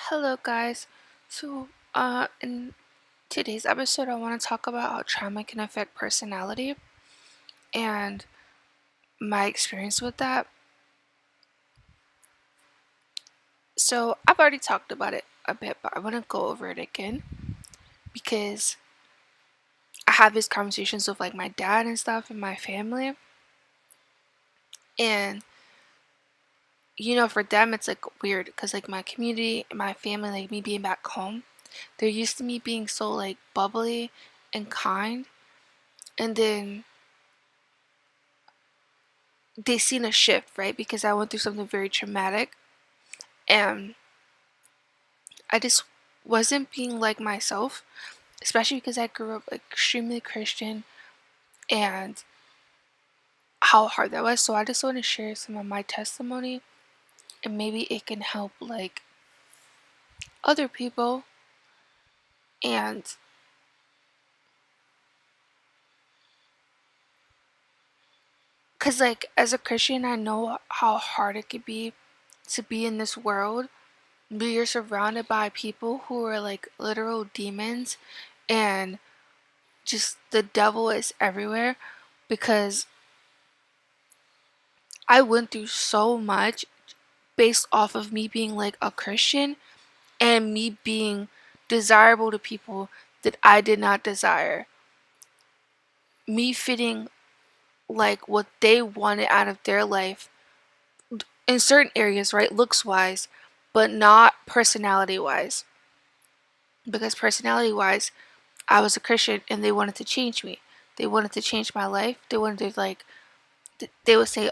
Hello, guys. In today's episode, I want to talk about how trauma can affect personality and my experience with that. So, I've already talked about it a bit, but I want to go over it again because I have these conversations with like my dad and stuff and my family. And, for them, it's like weird because like my community, my family, like me being back home, they're used to me being so like bubbly and kind. And then they seen a shift, right? Because I went through something very traumatic and I just wasn't being like myself, especially because I grew up extremely Christian and how hard that was. So I just want to share some of my testimony and maybe it can help like other people. And because like as a Christian, I know how hard it could be to be in this world, but you're surrounded by people who are like literal demons and just the devil is everywhere because I went through so much based off of me being like a Christian and me being desirable to people that I did not desire. Me fitting like what they wanted out of their life in certain areas, right? Looks wise, but not personality wise. Because personality wise, I was a Christian and they wanted to change me. They wanted to change my life. They wanted to like, they would say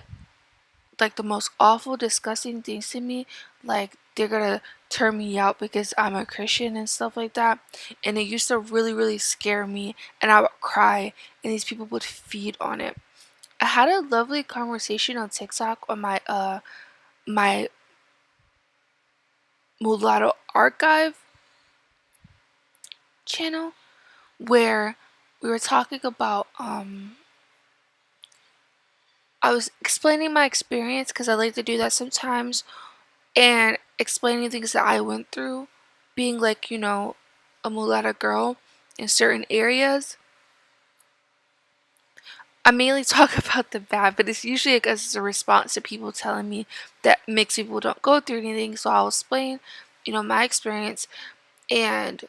like the most awful, disgusting things to me. Like they're gonna turn me out because I'm a Christian and stuff like that. And it used to really, really scare me, and I would cry, and these people would feed on it. I had a lovely conversation on TikTok on my Mulatto Archive channel where we were talking about I was explaining my experience because I like to do that sometimes and explaining things that I went through, being like, a mulatto girl in certain areas. I mainly talk about the bad, but it's usually because it's a response to people telling me that mixed people don't go through anything. So I'll explain, my experience. And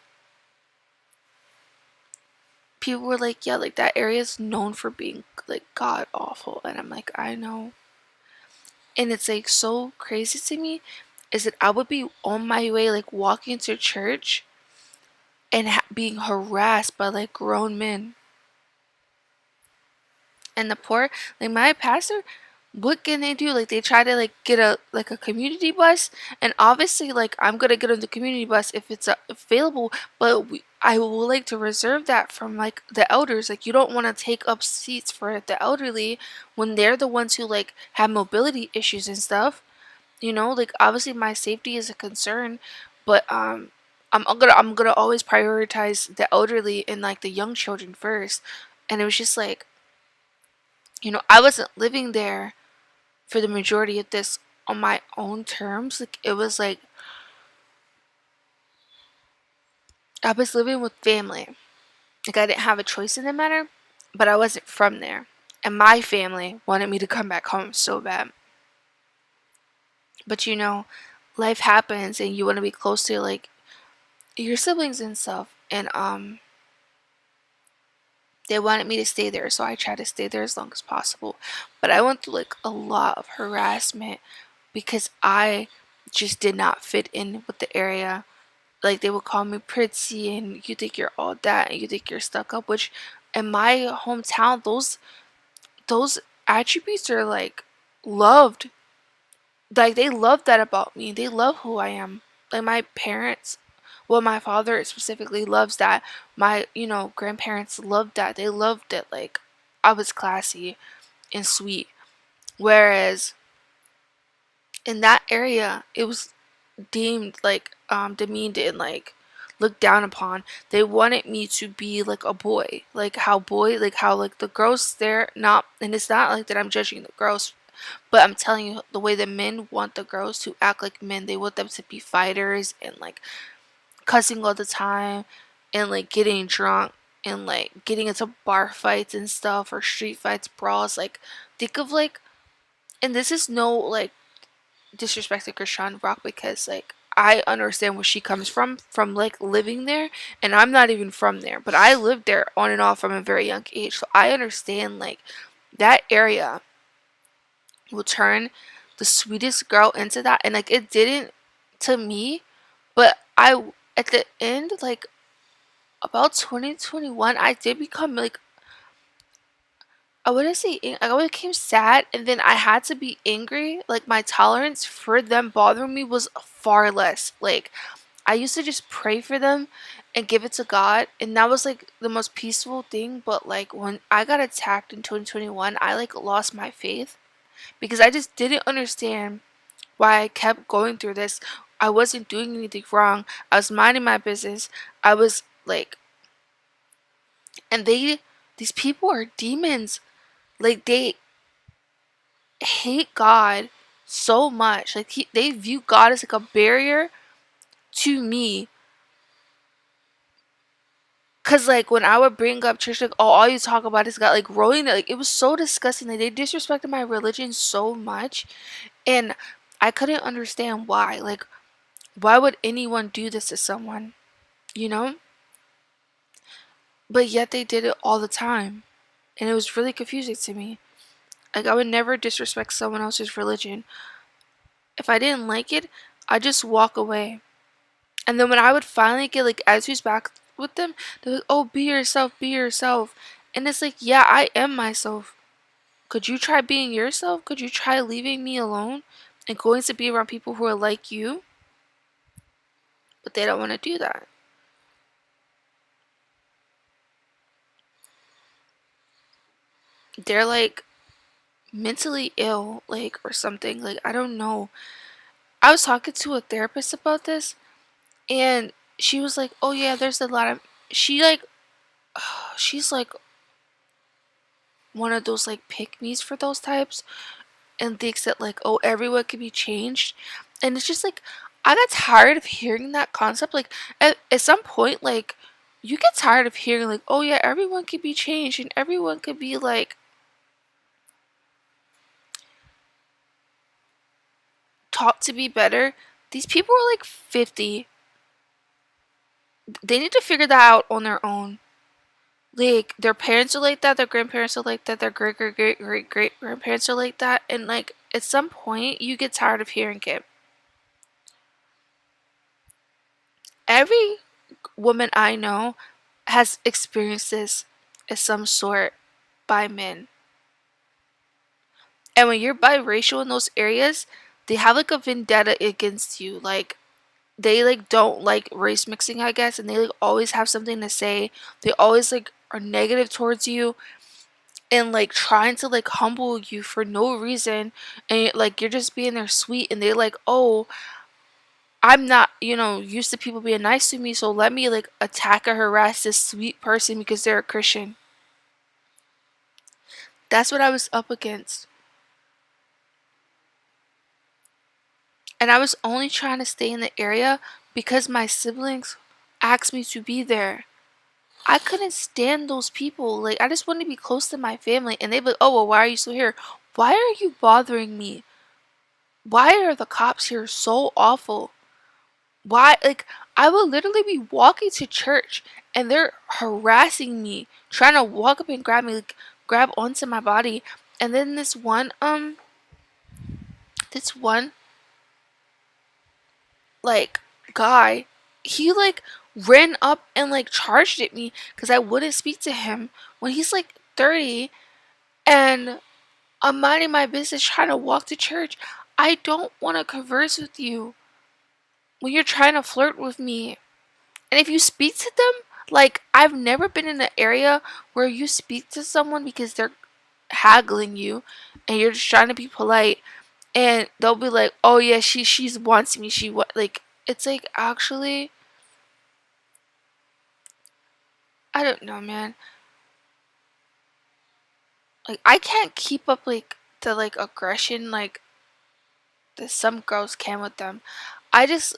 people were like, yeah, like that area is known for being like god awful. And I'm like, I know. And it's like so crazy to me is that I would be on my way, like walking to church and being harassed by like grown men. And the poor, like my pastor, what can they do? Like they try to like get a community bus, and obviously like I'm gonna get on the community bus if it's available, but I will like to reserve that from like the elders. Like you don't want to take up seats for the elderly when they're the ones who like have mobility issues and stuff. Like obviously my safety is a concern, but I'm gonna always prioritize the elderly and like the young children first. And it was just like, I wasn't living there for the majority of this on my own terms. Like it was like I was living with family. Like I didn't have a choice in the matter, but I wasn't from there. And my family wanted me to come back home so bad. But life happens and you want to be close to like your siblings and stuff. And they wanted me to stay there, so I tried to stay there as long as possible. But I went through like a lot of harassment because I just did not fit in with the area. Like they would call me pretty and you think you're all that and you think you're stuck up, which in my hometown those attributes are like loved. Like they love that about me. They love who I am. Like my parents, well my father specifically loves that. My, grandparents loved that. They loved it. Like I was classy and sweet. Whereas in that area it was deemed like demeaned and like looked down upon. They wanted me to be like a boy, like how like the girls there, not, and it's not like that I'm judging the girls, But I'm telling you, the way the men want the girls to act like men, they want them to be fighters and like cussing all the time and like getting drunk and like getting into bar fights and stuff or street fights, brawls. Like, think of like, and this is no like disrespect to Christian Rock because like I understand where she comes from like living there, and I'm not even from there, but I lived there on and off from a very young age, so I understand like that area will turn the sweetest girl into that, and like it didn't to me, but I at the end like about 2021 I did become like I wouldn't say I became sad, and then I had to be angry. Like my tolerance for them bothering me was far less. Like I used to just pray for them and give it to God, and that was like the most peaceful thing. But like when I got attacked in 2021, I like lost my faith because I just didn't understand why I kept going through this. I wasn't doing anything wrong. I was minding my business. I was like, and these people are demons. Like they hate God so much. Like they view God as like a barrier to me. Cause like when I would bring up church, like oh, all you talk about is God, like rolling it, like it was so disgusting. Like they disrespected my religion so much, and I couldn't understand why. Like why would anyone do this to someone, you know? But yet they did it all the time, and it was really confusing to me. Like I would never disrespect someone else's religion. If I didn't like it, I'd just walk away. And then when I would finally get like attitudes back with them, they're like, "Oh, be yourself, be yourself." And it's like, yeah, I am myself. Could you try being yourself? Could you try leaving me alone and going to be around people who are like you? But they don't want to do that. They're like mentally ill, like, or something. Like, I don't know. I was talking to a therapist about this, and she was like, "Oh, yeah, there's a lot of." She, like, she's like one of those, like, pick me's for those types and thinks that, like, oh, everyone can be changed. And it's just like, I got tired of hearing that concept. Like, at some point, like, you get tired of hearing, like, oh, yeah, everyone can be changed and everyone could be, like, taught to be better. These people are like 50. They need to figure that out on their own. Like their parents are like that, their grandparents are like that, their great grandparents are like that, and like at some point you get tired of hearing it. Every woman I know has experienced this of some sort by men. And when you're biracial in those areas, they have like a vendetta against you. Like they like don't like race mixing, I guess, and they like always have something to say. They always like are negative towards you and like trying to like humble you for no reason, and like you're just being there sweet, and they're like, "Oh, I'm not, used to people being nice to me, so let me like attack or harass this sweet person because they're a Christian." That's what I was up against. And I was only trying to stay in the area because my siblings asked me to be there. I couldn't stand those people. Like, I just wanted to be close to my family. And they'd be like, oh, well, why are you still here? Why are you bothering me? Why are the cops here so awful? Why? Like, I would literally be walking to church and they're harassing me, trying to walk up and grab me, like, grab onto my body. And then this one like guy, he like ran up and like charged at me because I wouldn't speak to him when he's like 30, and I'm minding my business trying to walk to church. I don't want to converse with you when you're trying to flirt with me. And if you speak to them, like I've never been in an area where you speak to someone because they're haggling you and you're just trying to be polite, and they'll be like, "Oh yeah, she's wants me. She what like." It's like, actually, I don't know, man. Like I can't keep up like the like aggression like that some girls can with them. I just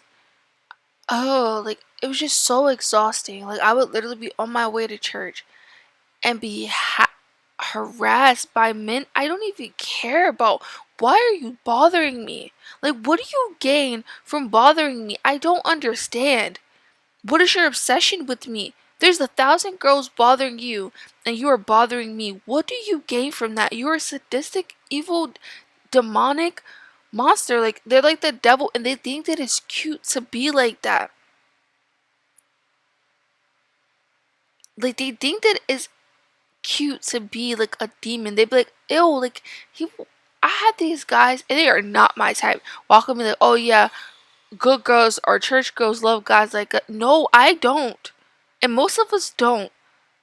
like it was just so exhausting. Like I would literally be on my way to church and be harassed by men I don't even care about. Why are you bothering me? Like what do you gain from bothering me? I don't understand. What is your obsession with me? There's 1,000 girls bothering you, and you are bothering me. What do you gain from that? You're a sadistic, evil, demonic monster. Like, they're like the devil, and they think that it's cute to be like that. Like, they think that it's cute to be like a demon. They be like, ew, like, he. I had these guys, and they are not my type. Walk up and be like, oh yeah, good girls or church girls love guys like that. No, I don't. And most of us don't.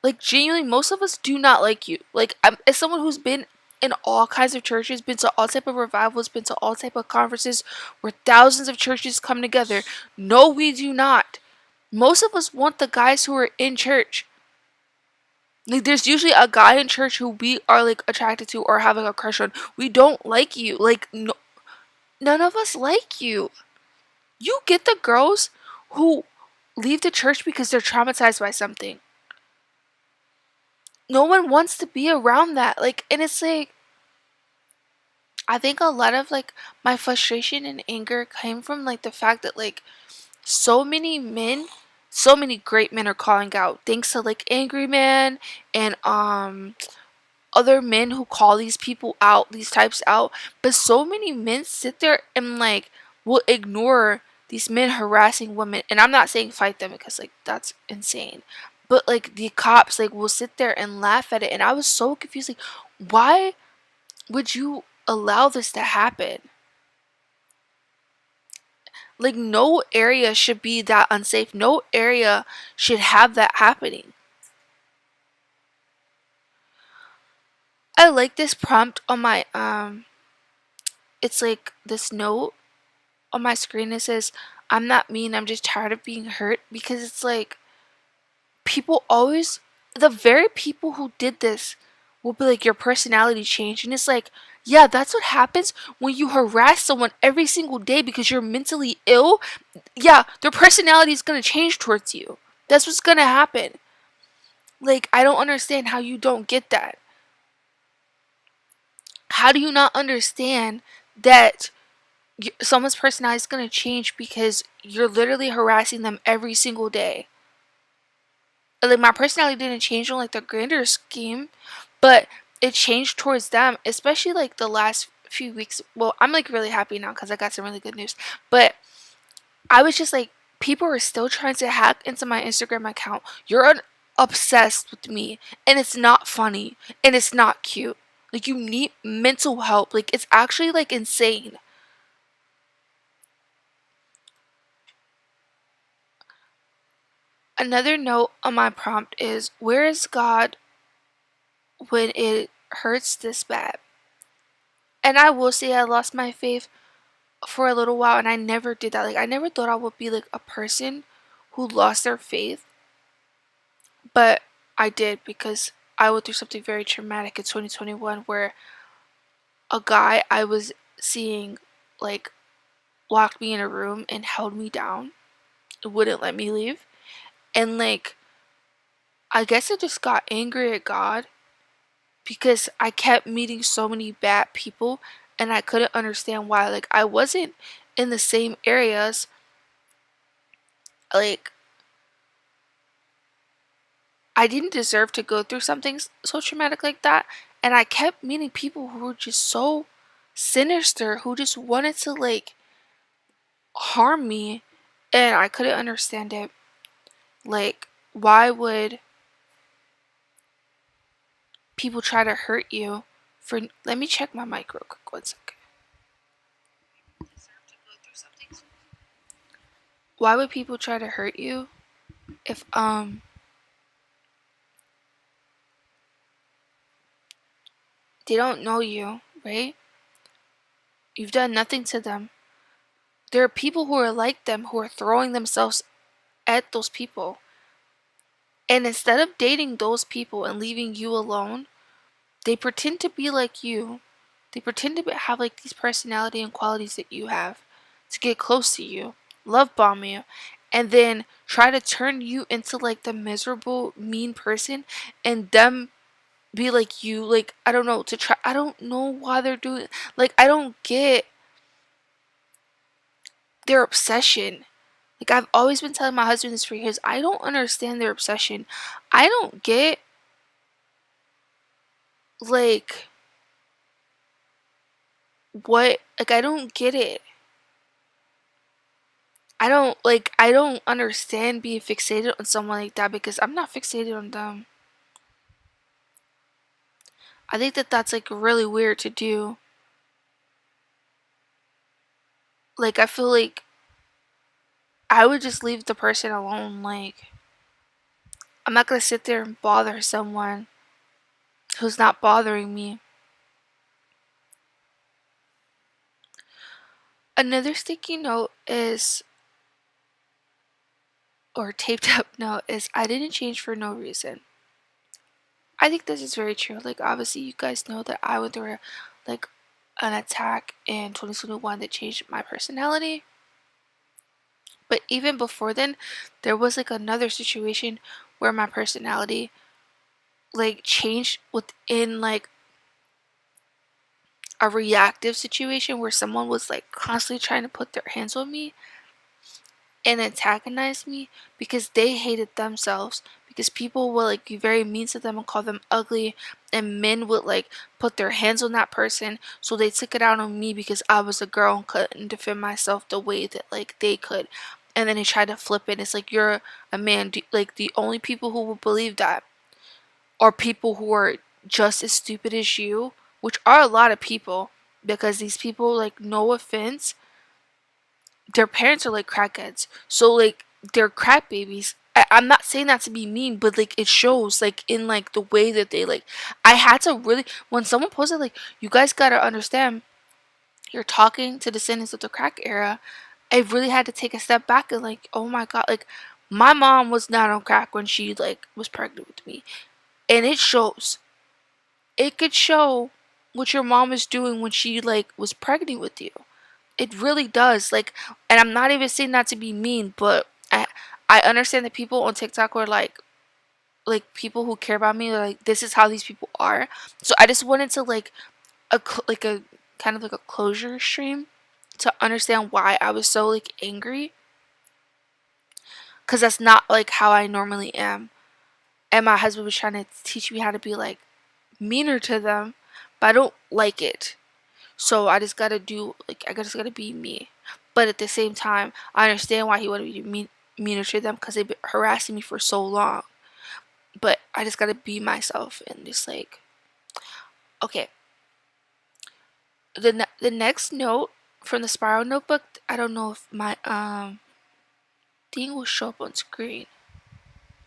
Like genuinely, most of us do not like you. Like as someone who's been in all kinds of churches, been to all type of revivals, been to all type of conferences where thousands of churches come together. No, we do not. Most of us want the guys who are in church. Like there's usually a guy in church who we are like attracted to or having a crush on. We don't like you. Like no, none of us like you. You get the girls who leave the church because they're traumatized by something. No one wants to be around that. Like, and it's like, I think a lot of like my frustration and anger came from like the fact that like so many men, so many great men are calling out. Thanks to like Angry Man and other men who call these people out, these types out. But so many men sit there and like will ignore these men harassing women. And I'm not saying fight them because like that's insane. But like the cops like will sit there and laugh at it. And I was so confused. Like, why would you allow this to happen? Like no area should be that unsafe. No area should have that happening. I like this prompt on my it's like this note on my screen. It says, I'm not mean, I'm just tired of being hurt. Because it's like people always, the very people who did this will be like, your personality changed. And it's like, yeah, that's what happens when you harass someone every single day because you're mentally ill. Yeah, their personality is going to change towards you. That's what's going to happen. Like, I don't understand how you don't get that. How do you not understand that someone's personality is going to change because you're literally harassing them every single day? Like, my personality didn't change on like the grander scheme, but it changed towards them, especially like the last few weeks. Well, I'm like really happy now because I got some really good news, but I was just like, people are still trying to hack into my Instagram account. You're obsessed with me, and it's not funny, and it's not cute. Like, you need mental help. Like, it's actually like insane. Another note on my prompt is, where is God when it hurts this bad? And I will say I lost my faith for a little while, and I never did that. Like, I never thought I would be like a person who lost their faith, but I did because I went through something very traumatic in 2021 where a guy I was seeing like locked me in a room and held me down. It wouldn't let me leave. And like, I guess I just got angry at God because I kept meeting so many bad people and I couldn't understand why. Like, I wasn't in the same areas. Like, I didn't deserve to go through something so traumatic like that. And I kept meeting people who were just so sinister, who just wanted to like harm me. And I couldn't understand it. Like, why would people try to hurt you for. Let me check my mic real quick. 1 second. Why would people try to hurt you if they don't know you, right? You've done nothing to them. There are people who are like them who are throwing themselves at those people. And instead of dating those people and leaving you alone, they pretend to be like you They pretend to have like these personality and qualities that you have to get close to you, love bomb you, and then try to turn you into like the miserable, mean person and them be like you. Like, I don't know, to try, I don't know why they're doing, like, I don't get their obsession. Like, I've always been telling my husband this for years. I don't understand their obsession. I don't get, like, what, like, I don't get it. I don't understand being fixated on someone like that because I'm not fixated on them. I think that that's like really weird to do. Like, I feel like I would just leave the person alone. Like, I'm not gonna sit there and bother someone who's not bothering me. Another sticky note is, or taped up note is, I didn't change for no reason. I think this is very true. Like, obviously, you guys know that I went through like an attack in 2021 that changed my personality. But even before then, there was like another situation where my personality like changed within like a reactive situation where someone was like constantly trying to put their hands on me and antagonize me because they hated themselves, because people would like be very mean to them and call them ugly, and men would like put their hands on that person, so they took it out on me because I was a girl and couldn't defend myself the way that like they could. And then they tried to flip it. It's like, you're a man. Like, the only people who will believe that are people who are just as stupid as you, which are a lot of people, because these people, like, no offense, their parents are like crackheads. So like, they're crack babies. I'm not saying that to be mean, but like, it shows like in like the way that they like. I had to really, when someone posted like, you guys gotta understand, you're talking to descendants of the crack era. I really had to take a step back and like, oh my god, like, my mom was not on crack when she like was pregnant with me, and it shows. It could show what your mom is doing when she like was pregnant with you. It really does. Like, and I'm not even saying that to be mean, but I understand that people on TikTok are like people who care about me, like, this is how these people are. So I just wanted to like like a kind of like a closure stream to understand why I was so like angry, cuz that's not like how I normally am. And my husband was trying to teach me how to be like meaner to them, but I don't like it. So I just gotta do, like, I just gotta be me. But at the same time, I understand why he wanted me to be meaner to them, because they've been harassing me for so long. But I just gotta be myself and just like, okay. The next note from the spiral notebook, I don't know if my thing will show up on screen.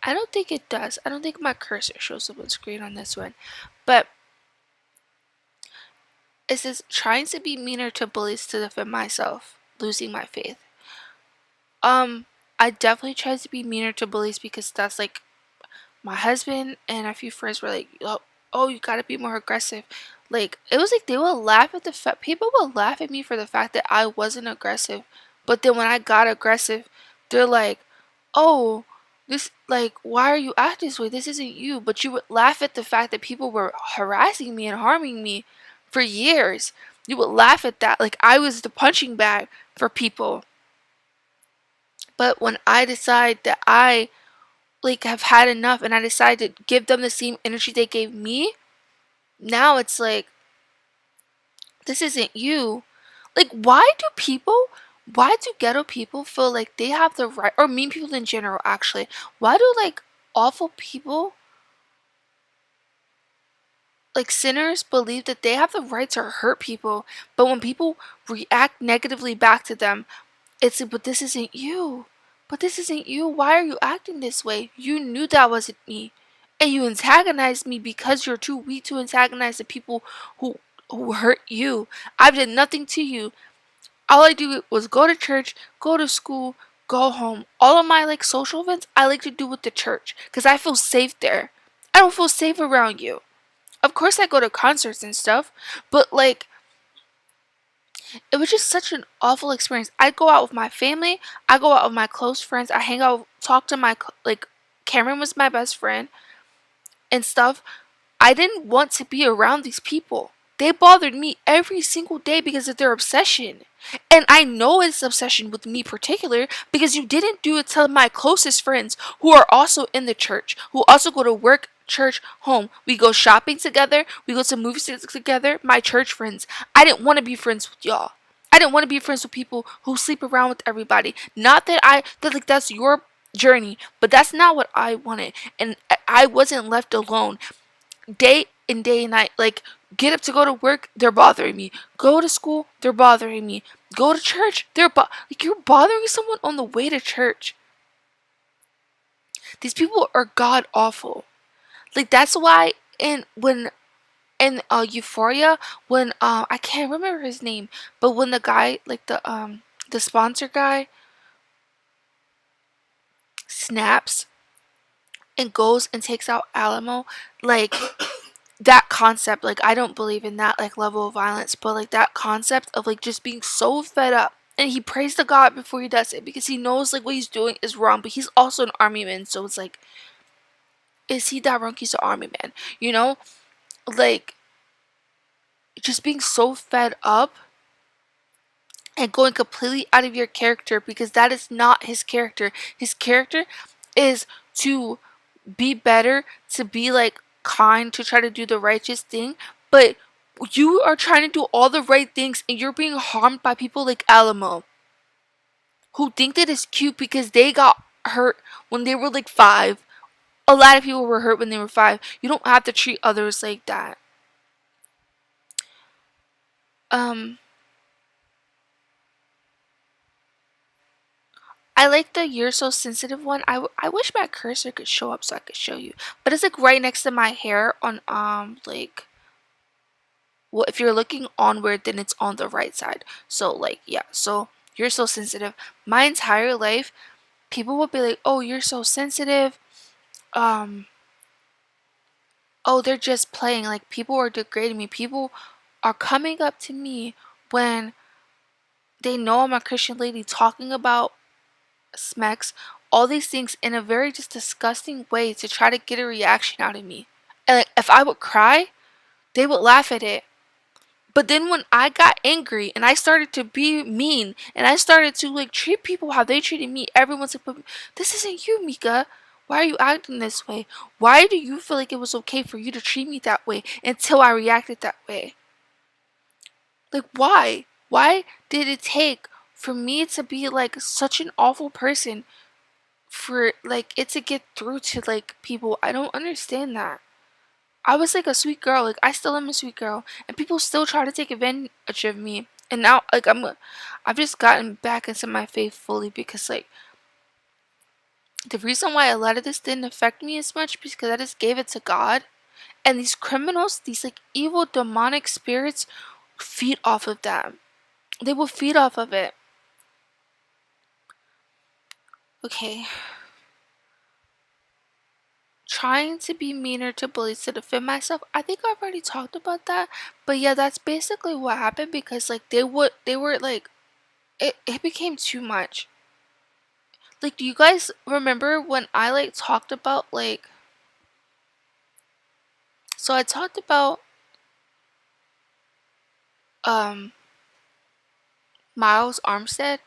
I don't think it does. I don't think my cursor shows up on screen on this one. But it says, trying to be meaner to bullies to defend myself, losing my faith. I definitely tried to be meaner to bullies because that's like, my husband and a few friends were like, oh, you gotta be more aggressive. Like, it was like they would laugh at the fact, people would laugh at me for the fact that I wasn't aggressive. But then when I got aggressive, they're like, oh, this, like, why are you acting this way? This isn't you. But you would laugh at the fact that people were harassing me and harming me for years. You would laugh at that. Like, I was the punching bag for people. But when I decide that I like have had enough and I decide to give them the same energy they gave me, now it's like, this isn't you. Like, why do ghetto people feel like they have the right, or mean people in general actually, why do like awful people, like sinners, believe that they have the right to hurt people, but when people react negatively back to them, it's like, but this isn't you. But this isn't you. Why are you acting this way? You knew that wasn't me. And you antagonized me because you're too weak to antagonize the people who hurt you. I've done nothing to you. All I do was go to church, go to school, go home. All of my like social events I like to do with the church because I feel safe there. I don't feel safe around you. Of course I go to concerts and stuff, but like, It was just such an awful experience. I go out with my family, I go out with my close friends, I hang out, talk to my, like, Cameron was my best friend and stuff. I didn't want to be around these people. They bothered me every single day because of their obsession. And I know it's obsession with me particular because you didn't do it to my closest friends who are also in the church, who also go to work, church, home. We go shopping together, we go to movies together, my church friends. I didn't want to be friends with y'all. I didn't want to be friends with people who sleep around with everybody. Not that that's your journey, but that's not what I wanted. And I wasn't left alone day in day and night. Like, get up to go to work, they're bothering me. Go to school, they're bothering me. Go to church, like, you're bothering someone on the way to church. These people are god awful. Like, that's why in Euphoria, when I can't remember his name, but when the guy, like, the sponsor guy snaps and goes and takes out Alamo, like, that concept, like, I don't believe in that, like, level of violence, but, like, that concept of, like, just being so fed up, and he prays to God before he does it because he knows, like, what he's doing is wrong, but he's also an army man, so it's like, is he that wrong? He's an army man, you know? Like, just being so fed up and going completely out of your character because that is not his character. His character is to be better, to be, like, kind, to try to do the righteous thing, but you are trying to do all the right things and you're being harmed by people like Alamo who think that it's cute because they got hurt when they were like 5. A lot of people were hurt when they were 5. You don't have to treat others like that. Um I like the "You're So Sensitive" one. I wish my cursor could show up so I could show you. But it's, like, right next to my hair on, like, well, if you're looking onward, then it's on the right side. So, like, yeah. So, "You're So Sensitive." My entire life, people would be like, "Oh, you're so sensitive." Um, oh, they're just playing. Like, people are degrading me. People are coming up to me when they know I'm a Christian lady talking about smecks, all these things in a very just disgusting way to try to get a reaction out of me. And, like, if I would cry, they would laugh at it. But then when I got angry and I started to be mean and I started to, like, treat people how they treated me, everyone's like, "But this isn't you, Mika. Why are you acting this way? Why do you feel like it was okay for you to treat me that way until I reacted that way?" Like, why? Why did it take for me to be, like, such an awful person for, like, it to get through to, like, people? I don't understand that. I was, like, a sweet girl. Like, I still am a sweet girl, and people still try to take advantage of me. And now, like, I've just gotten back into my faith fully because, like, the reason why a lot of this didn't affect me as much because I just gave it to God. And these criminals, these, like, evil demonic spirits feed off of that. They will feed off of it. Okay. Trying to be meaner to bullies to defend myself. I think I've already talked about that. But yeah, that's basically what happened because, like, they were like, it became too much. Like, do you guys remember when I, like, talked about, like, so I talked about um Miles Armstead,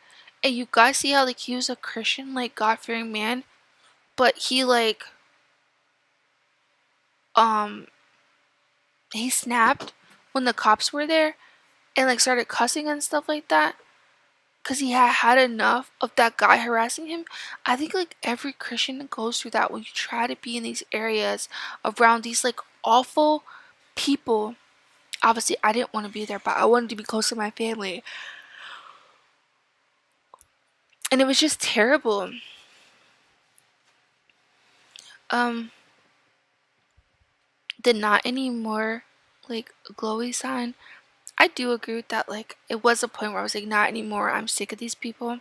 and you guys see how, like, he was a Christian, like, God-fearing man, but he, like, um he snapped when the cops were there and, like, started cussing and stuff like that because he had had enough of that guy harassing him. I think, like, every Christian goes through that when you try to be in these areas around these, like, awful people. Obviously, I didn't want to be there, but I wanted to be close to my family. And it was just terrible. Um, the not anymore, like, glowy sign. I do agree with that. Like, it was a point where I was like, not anymore. I'm sick of these people.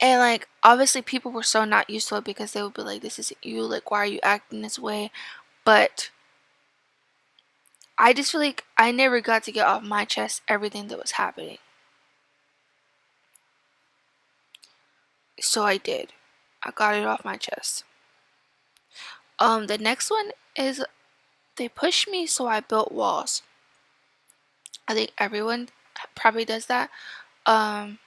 And, like, obviously people were so not used to it because they would be like, this isn't you. Like, why are you acting this way? But I just feel like I never got to get off my chest everything that was happening. So I did. I got it off my chest. The next one is they pushed me, so I built walls. I think everyone probably does that. Um,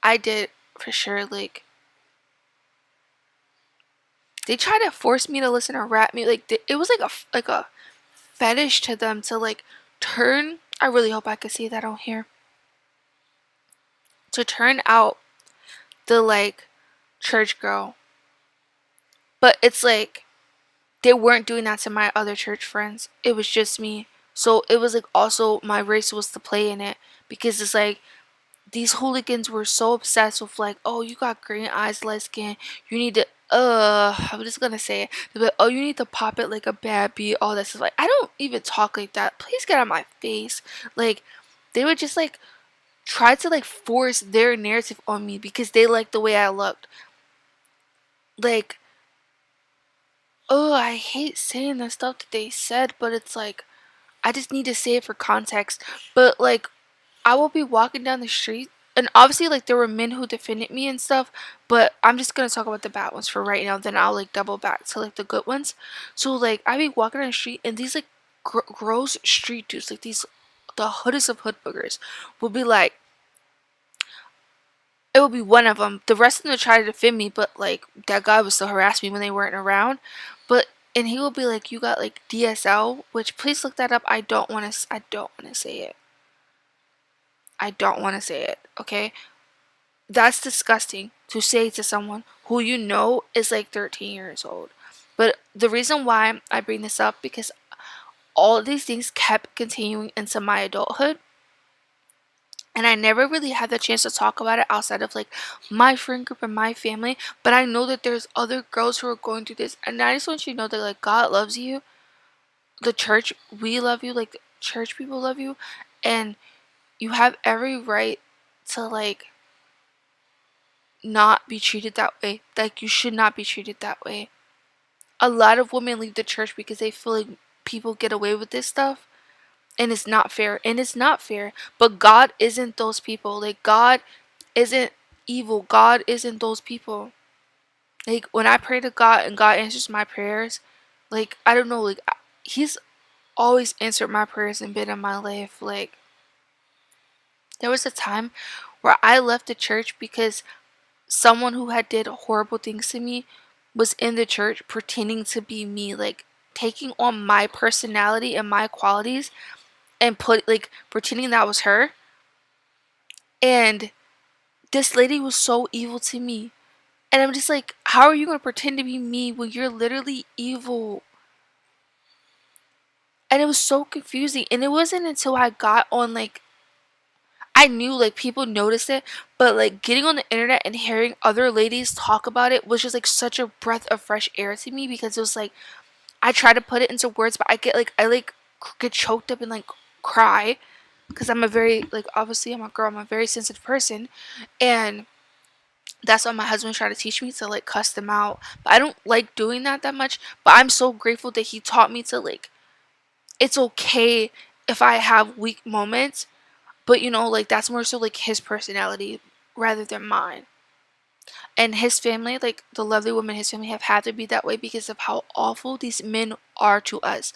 I did for sure. Like, they tried to force me to listen to rap music. Like, it was like a fetish to them to like turn. I really hope I could see that on here. To turn out the like church girl, but it's like they weren't doing that to my other church friends. It was just me. So it was like also my race was to play in it because it's like these hooligans were so obsessed with like, oh, you got green eyes, light skin, you need to I'm just gonna say it. They're like, oh, you need to pop it like a bad beat, all that stuff. Like, I don't even talk like that. Please get out of my face. Like, they would just like try to like force their narrative on me because they liked the way I looked. Like, oh, I hate saying the stuff that they said, but it's like I just need to say it for context. But like I will be walking down the street and obviously like there were men who defended me and stuff, but I'm just gonna talk about the bad ones for right now, then I'll like double back to like the good ones. So like I be walking down the street and these like gross street dudes, like these the hoodest of hood boogers will be like, it will be one of them. The rest of them would try to defend me, but like that guy would still harass me when they weren't around. But and he will be like, "You got like DSL," which please look that up. I don't want to. I don't want to say it. I don't want to say it. Okay, that's disgusting to say to someone who you know is like 13 years old. But the reason why I bring this up because all of these things kept continuing into my adulthood. And I never really had the chance to talk about it outside of like my friend group and my family. But I know that there's other girls who are going through this. And I just want you to know that like God loves you. The church, we love you. Like the church people love you. And you have every right to like not be treated that way. Like you should not be treated that way. A lot of women leave the church because they feel like people get away with this stuff. And it's not fair. And it's not fair. But God isn't those people. Like God isn't evil. God isn't those people. Like when I pray to God and God answers my prayers, like I don't know, like He's always answered my prayers and been in my life. Like there was a time where I left the church because someone who had did horrible things to me was in the church pretending to be me, like taking on my personality and my qualities and put like pretending that was her. And this lady was so evil to me. And I'm just like, how are you going to pretend to be me when you're literally evil? And it was so confusing. And it wasn't until I got on, like, I knew, like, people noticed it. But, like, getting on the internet and hearing other ladies talk about it was just, like, such a breath of fresh air to me. Because it was, like, I try to put it into words, but get choked up and, like, cry. Because I'm a very, like, obviously I'm a girl. I'm a very sensitive person. And that's why my husband tried to teach me to like cuss them out. But I don't like doing that much. But I'm so grateful that he taught me to like, it's okay if I have weak moments. But you know, like that's more so like his personality rather than mine. And his family, like the lovely women in his family, have had to be that way because of how awful these men are to us.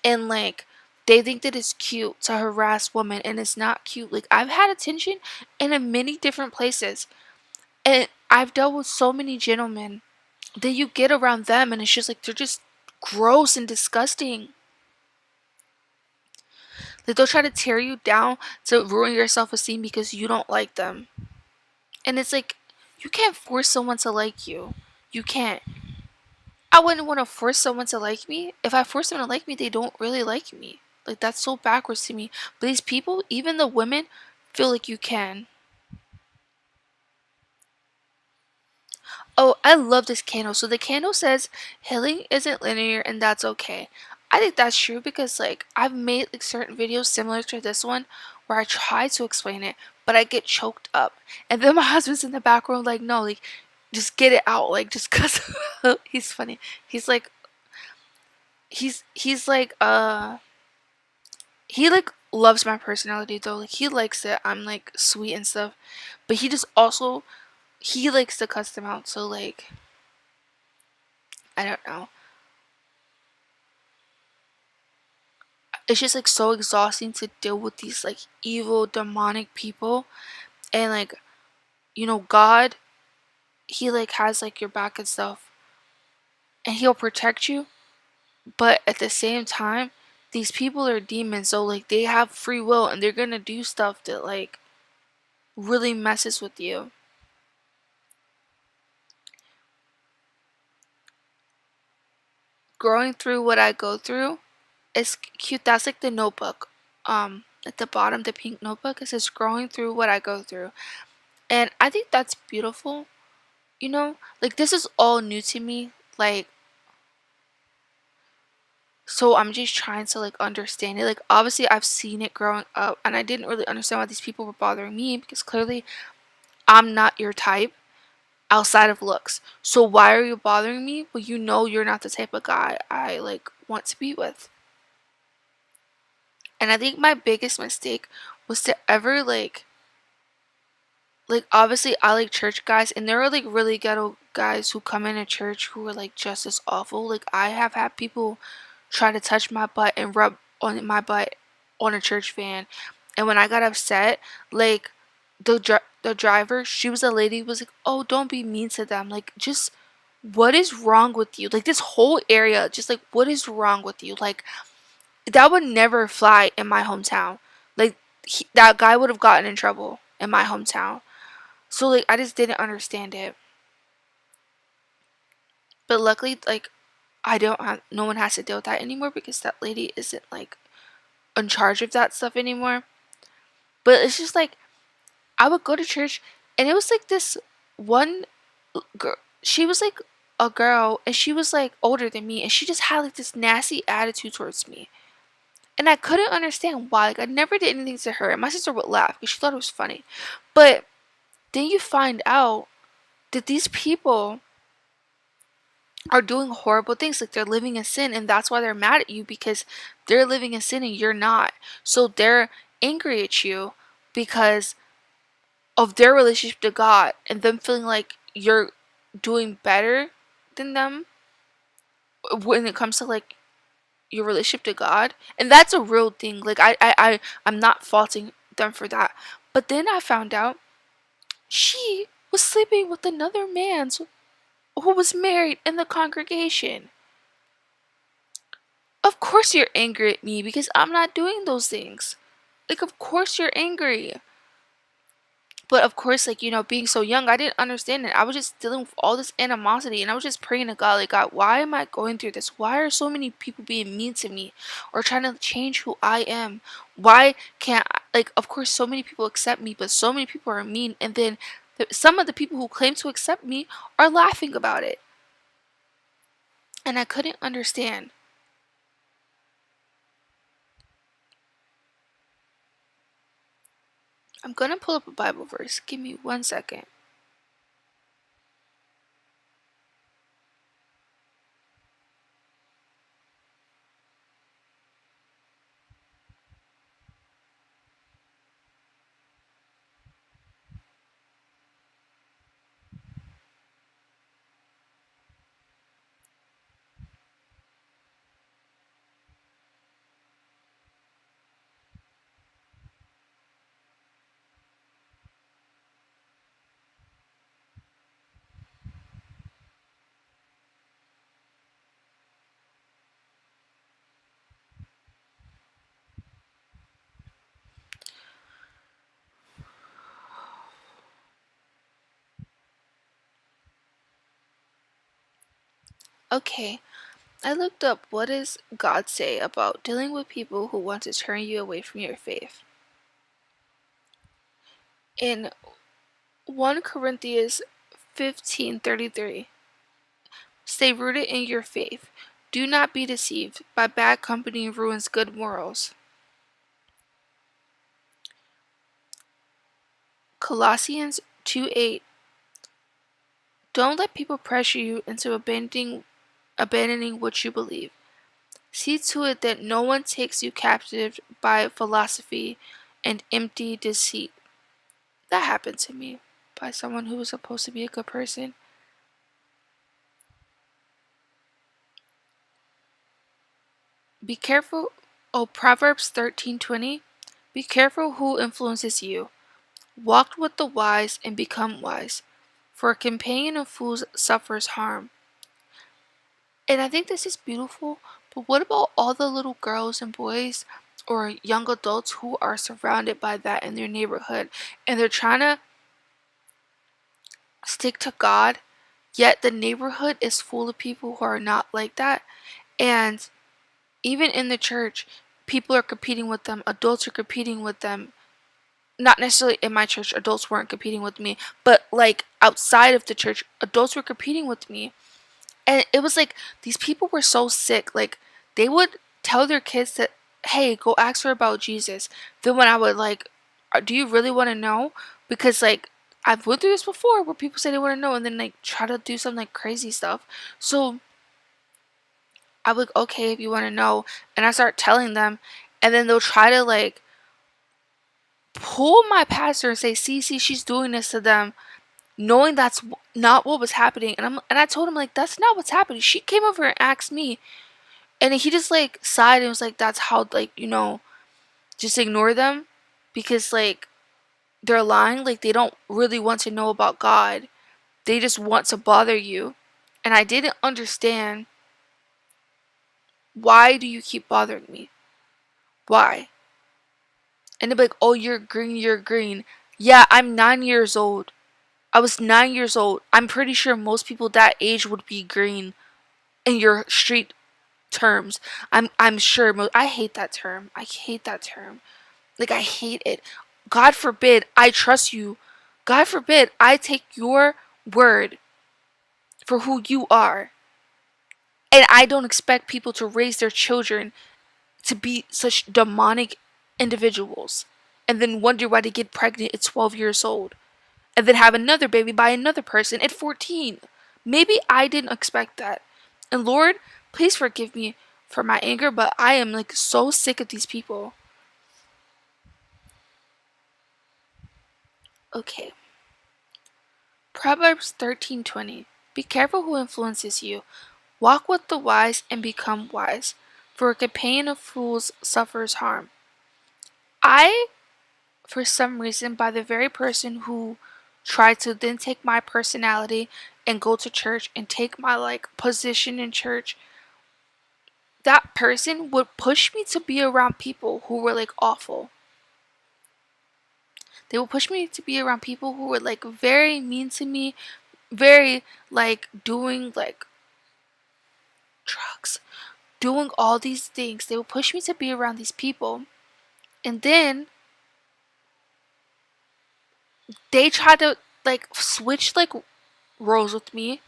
And like, they think that it's cute to harass women, and it's not cute. Like, I've had attention in many different places. And I've dealt with so many gentlemen that you get around them and it's just like they're just gross and disgusting. Like they'll try to tear you down to ruin your self-esteem because you don't like them. And it's like you can't force someone to like you. You can't. I wouldn't want to force someone to like me. If I force someone to like me, they don't really like me. Like that's so backwards to me. But these people, even the women, feel like you can. Oh, I love this candle. So the candle says healing isn't linear and that's okay. I think that's true because like I've made like certain videos similar to this one where I try to explain it, but I get choked up. And then my husband's in the background like, no, like just get it out, like just cuz he's funny. He's like he's like he like loves my personality though. Like he likes it. I'm like sweet and stuff. But he just also he likes to cuss them out. So like I don't know. It's just like so exhausting to deal with these like evil demonic people and like God, he like has like your back and stuff and he'll protect you, but at the same time these people are demons, so like they have free will and they're gonna do stuff that like really messes with you. Growing through what I go through is cute. That's like the notebook. At the bottom, the pink notebook, it says growing through what I go through. And I think that's beautiful. Like this is all new to me. Like, so I'm just trying to like understand it. Like obviously I've seen it growing up and I didn't really understand why these people were bothering me because clearly I'm not your type outside of looks. So why are you bothering me? Well, you're not the type of guy I like want to be with. And I think my biggest mistake was to ever like obviously I like church guys and there are like really ghetto guys who come into church who are like just as awful. Like I have had people try to touch my butt and rub on my butt on a church van. And when I got upset, like the driver, she was a lady, was like, "Oh, don't be mean to them. Like just what is wrong with you? Like this whole area, just like what is wrong with you? Like that would never fly in my hometown. Like that guy would have gotten in trouble in my hometown." So like I just didn't understand it. But luckily like I don't have no one has to deal with that anymore because that lady isn't like in charge of that stuff anymore. But it's just like I would go to church and it was like this one girl. She was like a girl and she was like older than me and she just had like this nasty attitude towards me. And I couldn't understand why. Like I never did anything to her. And my sister would laugh because she thought it was funny. But then you find out that these people are doing horrible things, like they're living in sin, and that's why they're mad at you because they're living in sin and you're not. So they're angry at you because of their relationship to God and them feeling like you're doing better than them when it comes to like your relationship to God. And that's a real thing. Like I'm not faulting them for that. But then I found out she was sleeping with another man who was married in the congregation. Of course you're angry at me because I'm not doing those things. Like, of course you're angry. But of course, like, being so young, I didn't understand it. I was just dealing with all this animosity and I was just praying to God, like, God, why am I going through this? Why are so many people being mean to me or trying to change who I am? Why can't like, of course, so many people accept me, but so many people are mean. And then some of the people who claim to accept me are laughing about it. And I couldn't understand. I'm gonna pull up a Bible verse. Give me 1 second. Okay, I looked up what does God say about dealing with people who want to turn you away from your faith. In 1 Corinthians 15:33, stay rooted in your faith. Do not be deceived. By bad company ruins good morals. Colossians 2:8, don't let people pressure you into abandoning what you believe. See to it that no one takes you captive by philosophy and empty deceit. That happened to me by someone who was supposed to be a good person. Be careful. Oh, Proverbs 13:20. Be careful who influences you. Walk with the wise and become wise, for a companion of fools suffers harm. And I think this is beautiful, but what about all the little girls and boys or young adults who are surrounded by that in their neighborhood and they're trying to stick to God, yet the neighborhood is full of people who are not like that? And even in the church, people are competing with them, adults are competing with them. Not necessarily in my church, adults weren't competing with me, but like outside of the church, adults were competing with me. And it was like these people were so sick. Like they would tell their kids that, hey, go ask her about Jesus. Then when I would like, do you really want to know? Because like I've went through this before where people say they want to know and then like try to do some like crazy stuff. So I would, okay, if you want to know, and I start telling them, and then they'll try to like pull my pastor and say, see, she's doing this to them, knowing that's not what was happening. And I told him like that's not what's happening. She came over and asked me, and he just like sighed and was like, that's how, like, just ignore them because like they're lying. Like they don't really want to know about God. They just want to bother you. And I didn't understand, why do you keep bothering me? Why? And they'd be like, oh, you're green, you're green. Yeah, I'm 9 years old. I was 9 years old. I'm pretty sure most people that age would be green in your street terms. I'm sure. I hate that term. I hate that term. Like I hate it. God forbid I trust you. God forbid I take your word for who you are. And I don't expect people to raise their children to be such demonic individuals and then wonder why they get pregnant at 12 years old and then have another baby by another person at 14. Maybe I didn't expect that. And Lord, please forgive me for my anger, but I am like so sick of these people. Okay. Proverbs 13:20. Be careful who influences you. Walk with the wise and become wise, for a companion of fools suffers harm. I, for some reason, by the very person who tried to then take my personality and go to church and take my like position in church, that person would push me to be around people who were like awful. They would push me to be around people who were like very mean to me, very like doing like drugs, doing all these things. They would push me to be around these people. And then they tried to like switch like roles with me,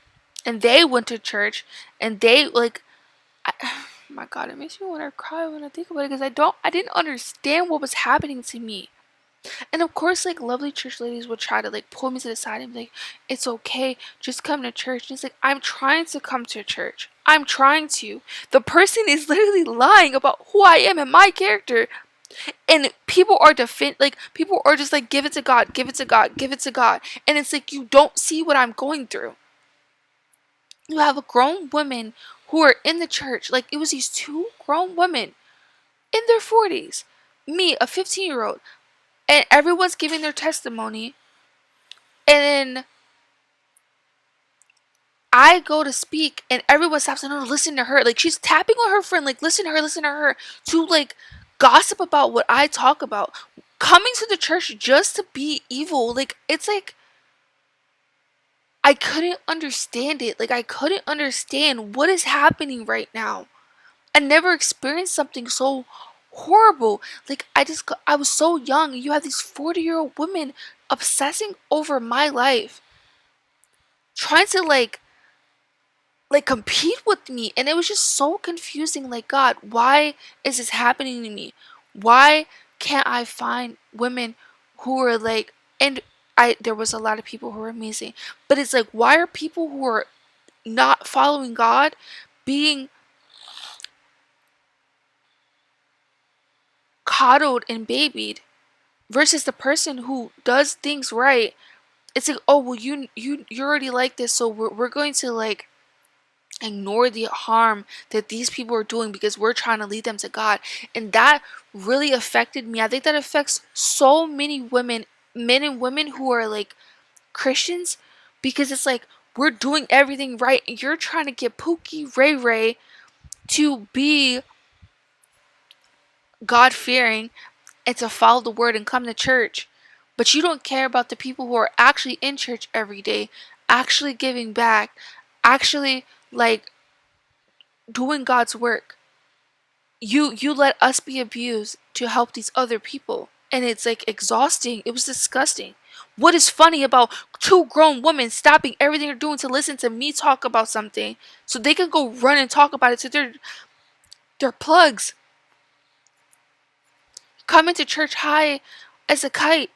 and they went to church and they like my god, it makes me want to cry when I think about it because I didn't understand what was happening to me. And of course, like lovely church ladies would try to like pull me to the side and be like, it's okay, just come to church. And it's like, I'm trying to come to church. I'm trying to. The person is literally lying about who I am and my character. And people are people are just like, give it to God, give it to God, give it to God. And it's like, you don't see what I'm going through. You have a grown women who are in the church. Like it was these two grown women in their 40s. Me, a 15-year-old. And everyone's giving their testimony. And then I go to speak and everyone stops and no, listen to her. Like she's tapping on her friend, like listen to her, to like gossip about what I talk about. Coming to the church just to be evil. Like it's like I couldn't understand it. Like I couldn't understand what is happening right now. I never experienced something so horrible. Like I was so young. You have these 40-year-old women obsessing over my life, trying to like compete with me, and it was just so confusing. Like, God, why is this happening to me? Why can't I find women who are like, and I there was a lot of people who were amazing, but it's like, why are people who are not following God being coddled and babied, versus the person who does things right. It's like, oh well, you already like this, so we're going to like ignore the harm that these people are doing because we're trying to lead them to God. And that really affected me. I think that affects so many women, men and women who are like Christians, because it's like we're doing everything right and you're trying to get Pookie Ray Ray to be God fearing and to follow the word and come to church, but you don't care about the people who are actually in church every day, actually giving back, actually like doing God's work. You let us be abused to help these other people, and it's like exhausting. It was disgusting. What is funny about two grown women stopping everything they're doing to listen to me talk about something so they can go run and talk about it to their plugs, coming to church high as a kite,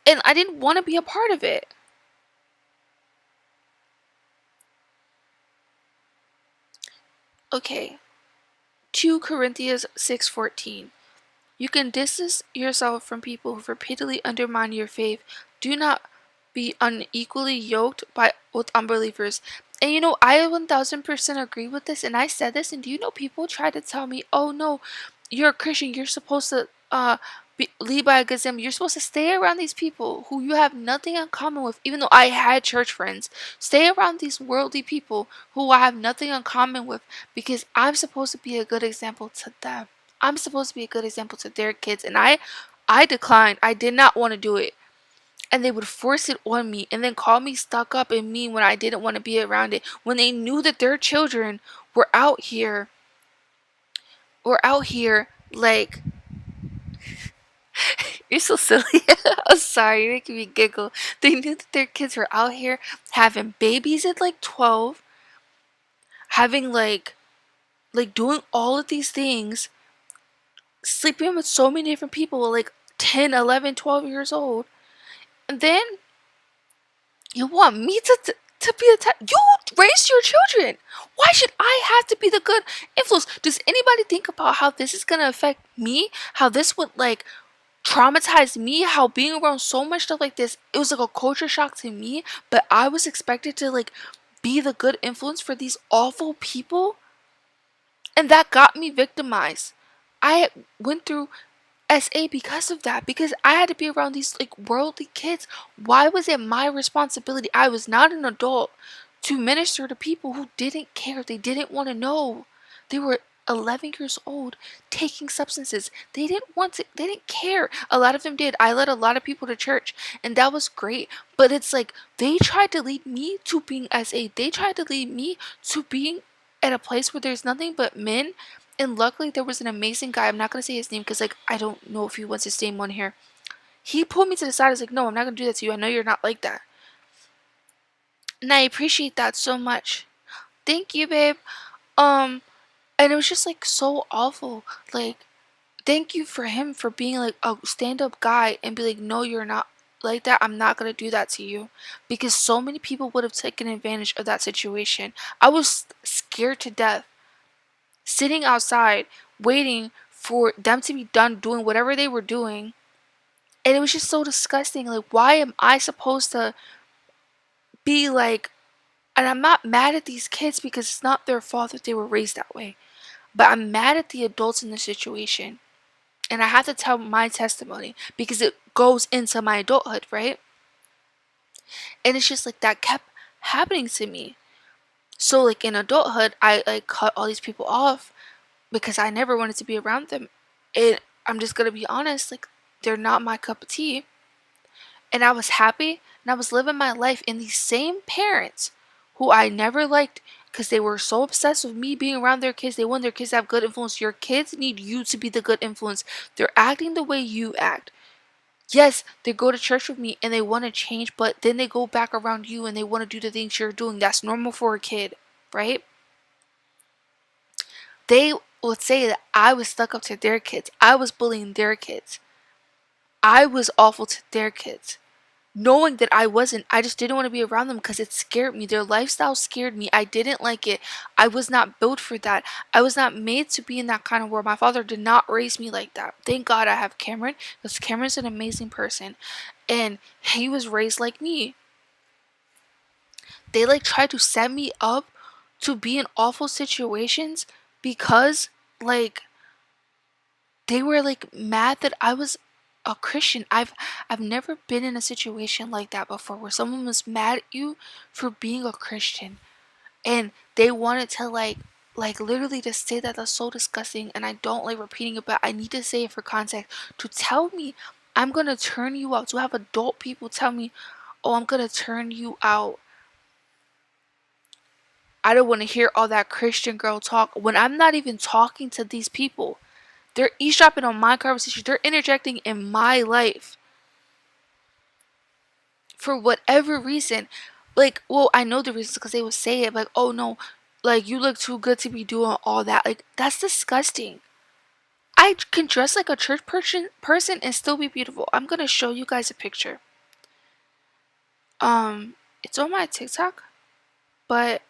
and I didn't want to be a part of it. Okay, 2 Corinthians 6:14. You can distance yourself from people who repeatedly undermine your faith. Do not be unequally yoked with unbelievers. And you know, I 1000% agree with this, and I said this, and do you know people try to tell me, oh no, you're a Christian, you're supposed to lead by a good example. You're supposed to stay around these people who you have nothing in common with, even though I had church friends. Stay around these worldly people who I have nothing in common with, because I'm supposed to be a good example to them. I'm supposed to be a good example to their kids, and I declined. I did not want to do it. And they would force it on me and then call me stuck up and mean when I didn't want to be around it. When they knew that their children were out here like, you're so silly. I'm sorry, you're making me giggle. They knew that their kids were out here having babies at like 12, having like doing all of these things, sleeping with so many different people like 10, 11, 12 years old. And then you want me to be the type? You raised your children. Why should I have to be the good influence? Does anybody think about how this is gonna affect me? How this would like traumatize me? How being around so much stuff like this, it was like a culture shock to me. But I was expected to like be the good influence for these awful people, and that got me victimized. I went through SA because of that, because I had to be around these like worldly kids. Why was it my responsibility? I was not an adult to minister to people who didn't care. They didn't want to know. They were 11 years old taking substances. They didn't care. A lot of them did. I led a lot of people to church, and that was great. But it's like they tried to lead me to being SA. They tried to lead me to being at a place where there's nothing but men. And luckily there was an amazing guy. I'm not gonna say his name because like I don't know if he wants his name on here. He pulled me to the side. I was like, no, I'm not gonna do that to you. I know you're not like that. And I appreciate that so much. Thank you, babe. Um, and it was just like so awful. Like, thank you for him for being like a stand-up guy and be like, no, you're not like that. I'm not gonna do that to you, because so many people would have taken advantage of that situation. I was scared to death, sitting outside waiting for them to be done doing whatever they were doing. And it was just so disgusting. Like, why am I supposed to be like, and I'm not mad at these kids because it's not their fault that they were raised that way. But I'm mad at the adults in the situation. And I have to tell my testimony because it goes into my adulthood, right? And it's just like that kept happening to me. So like in adulthood, I like cut all these people off because I never wanted to be around them. And I'm just gonna be honest, like they're not my cup of tea. And I was happy and I was living my life in these same parents who I never liked because they were so obsessed with me being around their kids. They want their kids to have good influence. Your kids need you to be the good influence. They're acting the way you act. Yes, they go to church with me and they want to change, but then they go back around you and they want to do the things you're doing. That's normal for a kid, right? They would say that I was stuck up to their kids. I was bullying their kids. I was awful to their kids. knowing that I wasn't. I just didn't want to be around them because it scared me. Their lifestyle scared me. I didn't like it. I was not built for that. I was not made to be in that kind of world. My father did not raise me like that. Thank God I have Cameron, because Cameron's an amazing person and he was raised like me. They like tried to set me up to be in awful situations because like they were like mad that I was a Christian. I've never been in a situation like that before where someone was mad at you for being a Christian and they wanted to like literally to say that. That's so disgusting and I don't like repeating it, but I need to say it for context, to tell me I'm gonna turn you out, to have adult people tell me, oh, I'm gonna turn you out. I don't want to hear all that Christian girl talk when I'm not even talking to these people. They're eavesdropping on my conversation. They're interjecting in my life for whatever reason. Like, well, I know the reasons because they would say it. Like, oh no, like you look too good to be doing all that. Like, that's disgusting. I can dress like a church person and still be beautiful. I'm gonna show you guys a picture. It's on my TikTok, but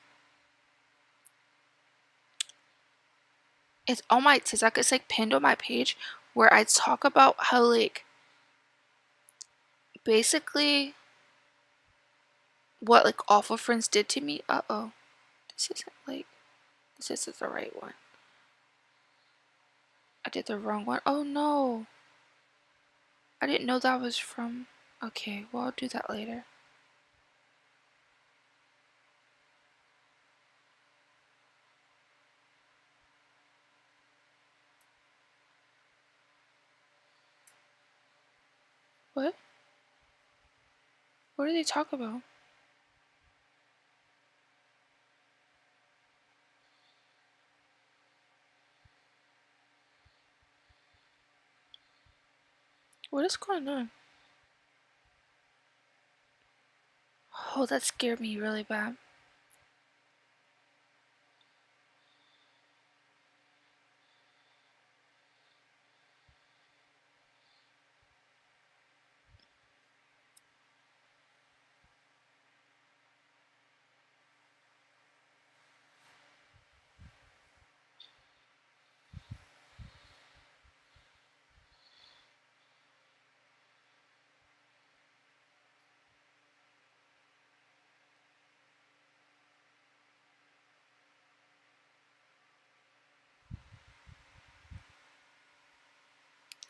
it's on my TikTok. It's like pinned on my page where I talk about how like basically what like awful friends did to me. Uh-oh. This isn't like, this isn't the right one. I did the wrong one. Oh no. I didn't know that was from. Okay, well, I'll do that later. What? What do they talk about? What is going on? Oh, that scared me really bad.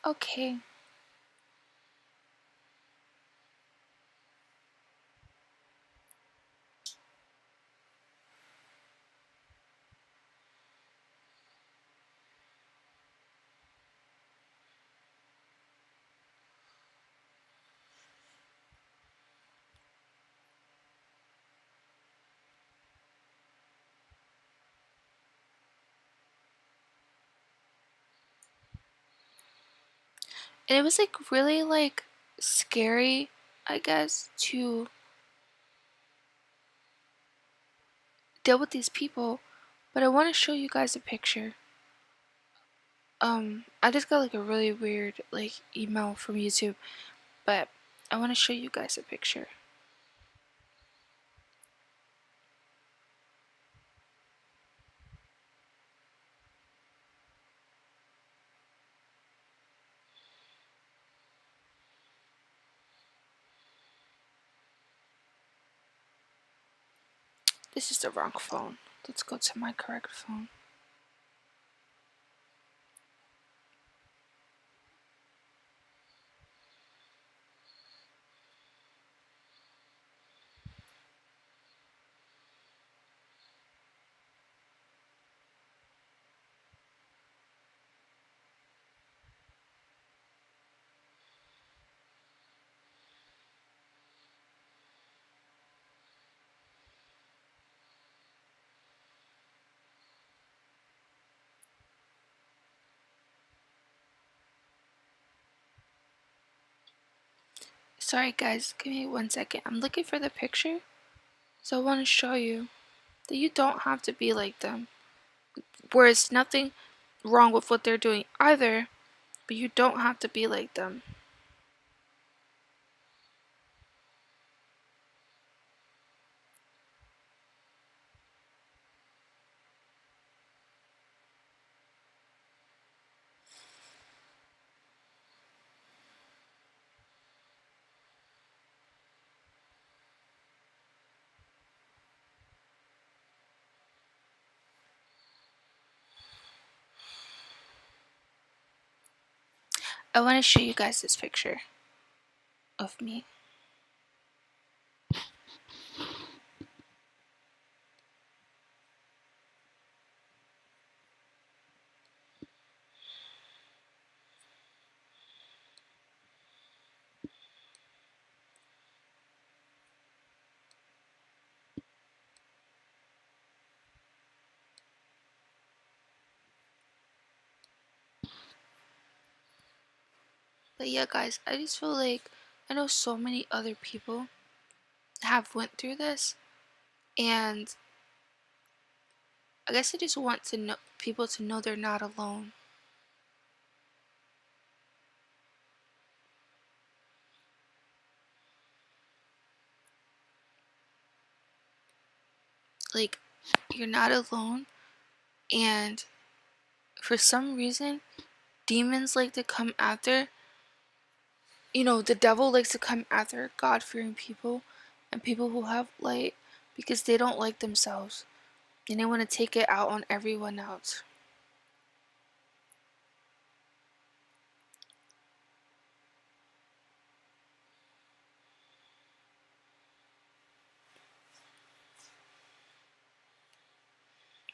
Okay. And it was like really like scary, I guess, to deal with these people. But I want to show you guys a picture. I just got like a really weird like email from YouTube, but I want to show you guys a picture. This is the wrong phone. Let's go to my correct phone. Sorry guys, give me 1 second. I'm looking for the picture, so I want to show you that you don't have to be like them. Whereas nothing wrong with what they're doing either, but you don't have to be like them. I want to show you guys this picture of me. But yeah, guys, I just feel like I know so many other people have went through this, and I guess I just want to know people to know they're not alone. Like, you're not alone, and for some reason, demons like to come after, the devil likes to come after God-fearing people and people who have light because they don't like themselves and they want to take it out on everyone else.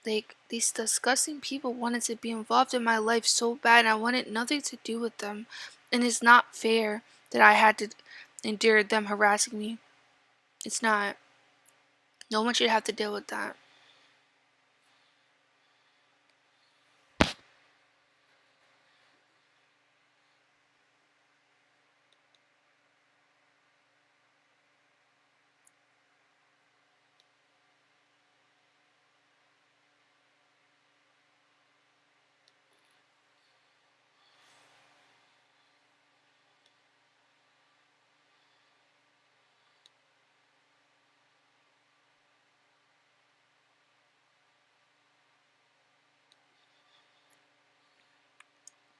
Like, these disgusting people wanted to be involved in my life so bad, and I wanted nothing to do with them. And it's not fair that I had to endure them harassing me. It's not. No one should have to deal with that.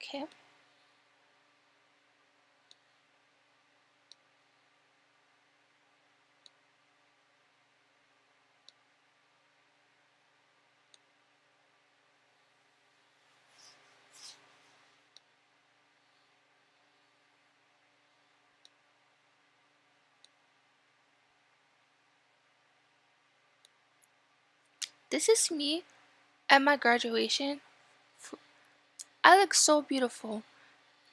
Okay? This is me at my graduation. I look so beautiful.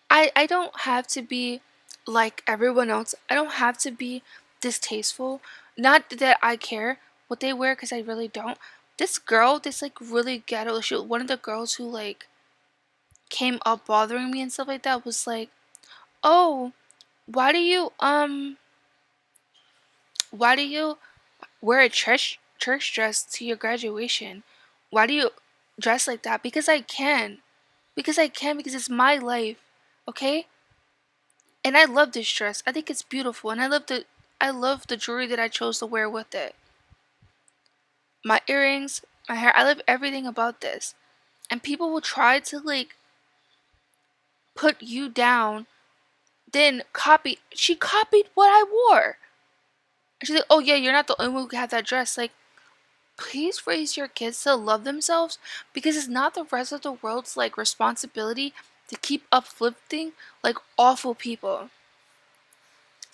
I don't have to be like everyone else. I don't have to be distasteful. Not that I care what they wear, because I really don't. This girl, this like really ghetto, one of the girls who like came up bothering me and stuff like that was like, "Oh, why do you why do you wear a church dress to your graduation? Why do you dress like that?" Because I can. Because I can, because it's my life. Okay? And I love this dress. I think it's beautiful, and I love the jewelry that I chose to wear with it. My earrings, my hair, I love everything about this. And people will try to like put you down, then copy. She copied what I wore. And she's like, "Oh yeah, you're not the only one who had that dress." Like, please raise your kids to love themselves, because it's not the rest of the world's like responsibility to keep uplifting like awful people.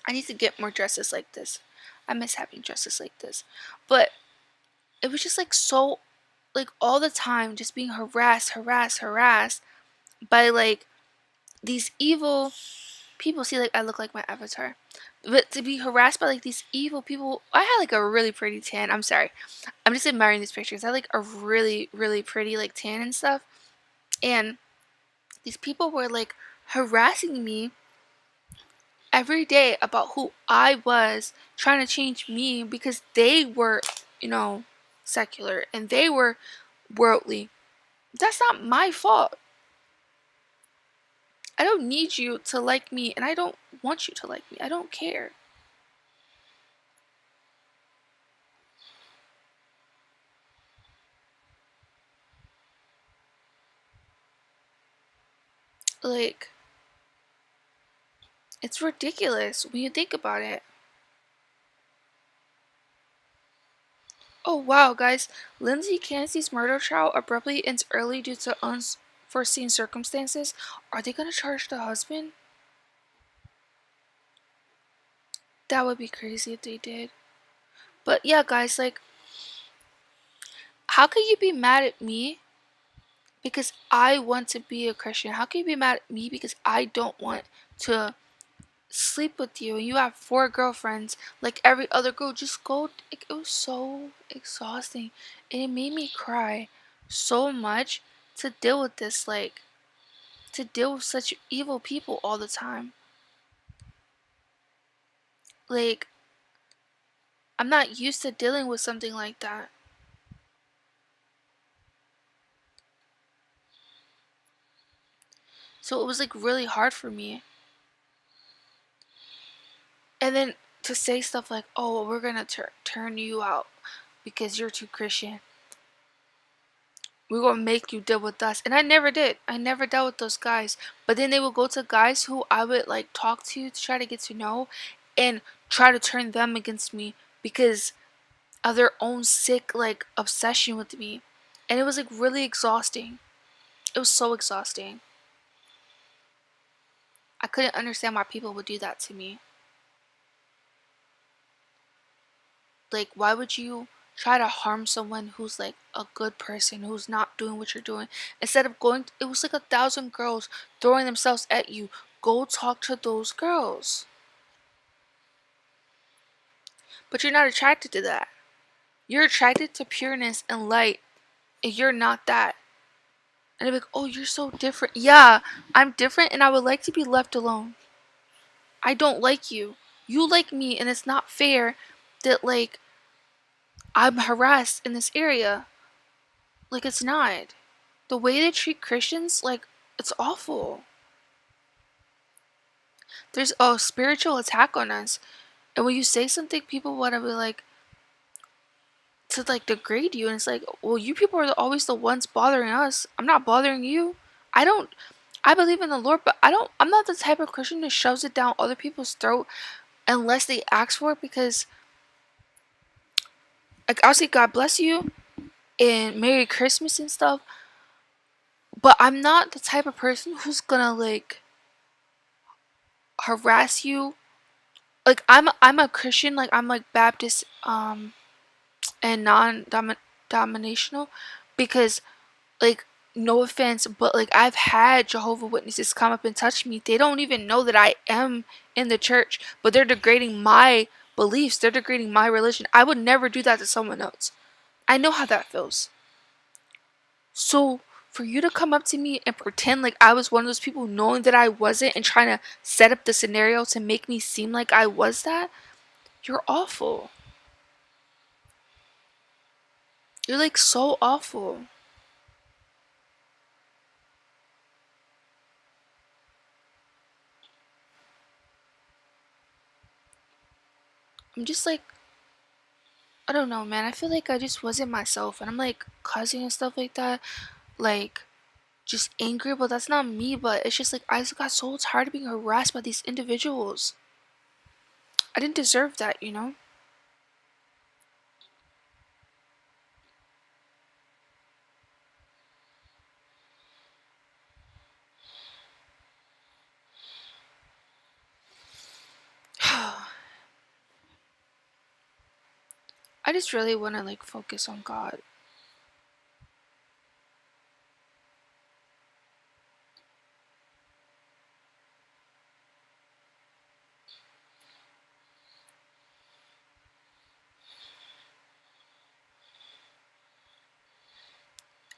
I need to get more dresses like this. I miss having dresses like this. But it was just like so, like all the time just being harassed by like these evil people. See, like I look like my avatar. But to be harassed by like these evil people, I had like a really pretty tan. I'm sorry. I'm just admiring these pictures. I had like a really, really pretty like tan and stuff. And these people were like harassing me every day about who I was, trying to change me because they were, secular and they were worldly. That's not my fault. I don't need you to like me, and I don't want you to like me. I don't care. Like, it's ridiculous when you think about it. Oh wow, guys. Lindsay Cassidy's murder trial abruptly ends early due to unforeseen circumstances, are they gonna charge the husband? That would be crazy if they did. But yeah, guys, like, how could you be mad at me because I want to be a Christian? How can you be mad at me because I don't want to sleep with you and you have 4 girlfriends like every other girl? Just go. It was so exhausting and it made me cry so much to deal with this, like, to deal with such evil people all the time. Like, I'm not used to dealing with something like that. So it was like really hard for me. And then to say stuff like, oh, well, we're gonna turn you out because you're too Christian. We're gonna make you deal with us. And I never did. I never dealt with those guys. But then they would go to guys who I would like talk to try to get to know and try to turn them against me because of their own sick like obsession with me. And it was like really exhausting. It was so exhausting. I couldn't understand why people would do that to me. Like, why would you try to harm someone who's like a good person, who's not doing what you're doing? Instead of going, it was like 1,000 girls throwing themselves at you. Go talk to those girls. But you're not attracted to that. You're attracted to pureness and light, and you're not that. And they're like, oh, you're so different. Yeah, I'm different, and I would like to be left alone. I don't like you. You like me, and it's not fair that, like, I'm harassed in this area. Like, it's not. The way they treat Christians, like, it's awful. There's a spiritual attack on us. And when you say something, people want to be like, to like degrade you. And it's like, well, you people are always the ones bothering us. I'm not bothering you. I don't, I believe in the Lord, but I'm not the type of Christian that shoves it down other people's throat unless they ask for it because, like, I'll say God bless you and Merry Christmas and stuff. But I'm not the type of person who's gonna like harass you. Like I'm a Christian, like I'm like Baptist and non-dominational because like no offense, but like I've had Jehovah Witnesses come up and touch me. They don't even know that I am in the church, but they're degrading my beliefs. They're degrading my religion. I would never do that to someone else. I know how that feels. So for you to come up to me and pretend like I was one of those people knowing that I wasn't and trying to set up the scenario to make me seem like I was that, you're awful. You're like so awful. I'm just like, I don't know, man. I feel like I just wasn't myself and I'm like cussing and stuff like that. Like, just angry, but that's not me. But it's just like, I just got so tired of being harassed by these individuals. I didn't deserve that, you know? I just really want to like focus on God.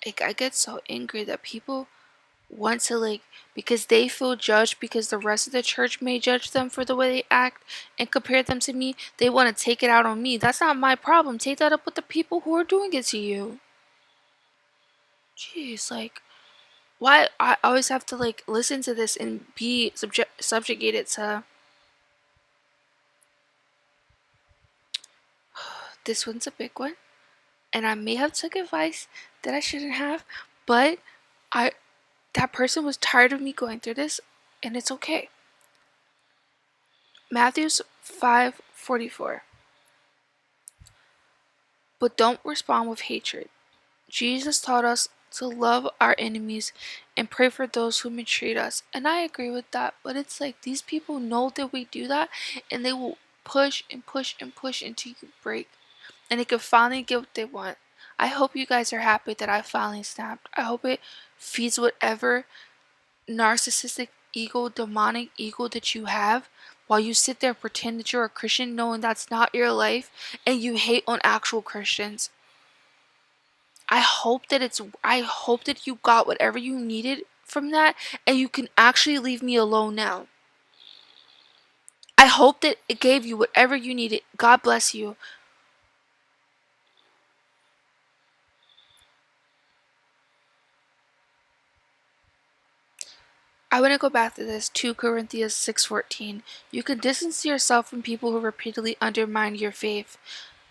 Like, I get so angry that people want to like because they feel judged because the rest of the church may judge them for the way they act and compare them to me. They want to take it out on me. That's not my problem. Take that up with the people who are doing it to you. Jeez, like, why I always have to like listen to this and be subjugated to this one's a big one, and I may have took advice that I shouldn't have, but I that person was tired of me going through this, and it's okay. Matthew's 5:44. But don't respond with hatred. Jesus taught us to love our enemies and pray for those who mistreat us. And I agree with that, but it's like these people know that we do that and they will push and push and push until you break. And they can finally get what they want. I hope you guys are happy that I finally snapped. I hope it feeds whatever narcissistic ego, demonic ego that you have while you sit there and pretend that you're a Christian knowing that's not your life and you hate on actual Christians. I hope that you got whatever you needed from that and you can actually leave me alone now. I hope that it gave you whatever you needed. God bless you. I want to go back to this 2 Corinthians 6:14. You can distance yourself from people who repeatedly undermine your faith.